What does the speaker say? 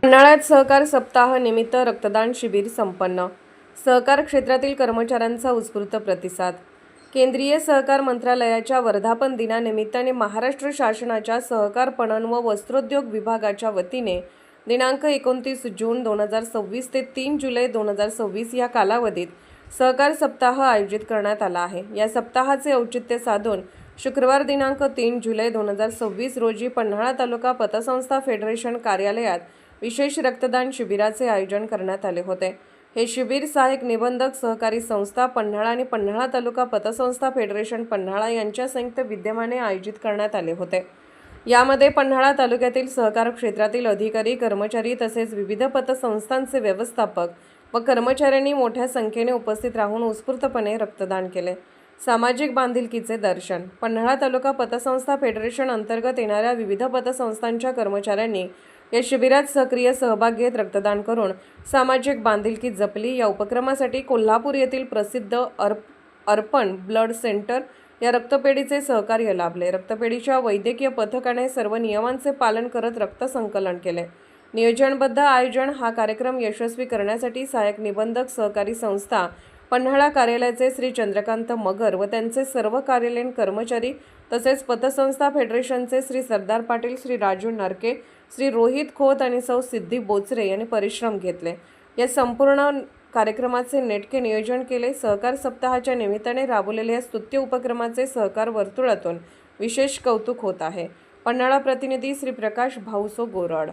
पन्हाळ्यात सहकार सप्ताह निमित्त रक्तदान शिबिर संपन्न. सहकार क्षेत्रातील कर्मचाऱ्यांचा उत्स्फूर्त प्रतिसाद. केंद्रीय सहकार मंत्रालयाच्या वर्धापन दिनानिमित्ताने महाराष्ट्र शासनाच्या सहकार पणन व वस्त्रोद्योग विभागाच्या वतीने दिनांक 29 जून 2026 ते 3 जुलै 2026 या कालावधीत सहकार सप्ताह आयोजित करण्यात आला आहे. या सप्ताहाचे औचित्य साधून शुक्रवार दिनांक 3 जुलै 2026 रोजी पन्हाळा तालुका पतसंस्था फेडरेशन कार्यालयात विशेष रक्तदान शिबिराचे आयोजन करण्यात आले होते. हे शिबिर सहाय्यक निबंधक सहकारी संस्था पन्हाळा आणि पन्हाळा तालुका पतसंस्था फेडरेशन पन्हाळा यांच्या संयुक्त विद्यमाने आयोजित करण्यात आले होते. यामध्ये पन्हाळा तालुक्यातील सहकार क्षेत्रातील अधिकारी, कर्मचारी तसेच विविध पतसंस्थांचे व्यवस्थापक व कर्मचाऱ्यांनी मोठ्या संख्येने उपस्थित राहून उत्स्फूर्तपणे रक्तदान केले. सामाजिक बांधिलकीचे दर्शन. पन्हाळा तालुका पतसंस्था फेडरेशन अंतर्गत येणाऱ्या विविध पतसंस्थांच्या कर्मचाऱ्यांनी या शिबिरात सक्रिय सहभाग घेत रक्तदान करून सामाजिक बांधिलकी जपली. या उपक्रमासाठी कोल्हापूर येथील प्रसिद्ध अर्पण ब्लड सेंटर या रक्तपेढीचे सहकार्य लाभले. रक्तपेढीच्या वैद्यकीय पथकाने सर्व नियमांचे पालन करत रक्त संकलन केले. नियोजनबद्ध आयोजन. हा कार्यक्रम यशस्वी करण्यासाठी सहाय्यक निबंधक सहकारी संस्था पन्हाळा कार्यालयाचे श्री चंद्रकांत मगर व त्यांचे सर्व कार्यालयीन कर्मचारी तसेच पतसंस्था फेडरेशनचे श्री सरदार पाटील, श्री राजू नरके, श्री रोहित खोत आणि सौ सिद्धी बोचरे यांनी परिश्रम घेतले. या संपूर्ण कार्यक्रमाचे नेटके नियोजन केले. सहकार सप्ताहाच्या निमित्ताने राबवलेल्या या स्तुत्य उपक्रमाचे सहकार वर्तुळातून विशेष कौतुक होत आहे. पन्हाळा प्रतिनिधी श्री प्रकाश भाऊसो गोरड.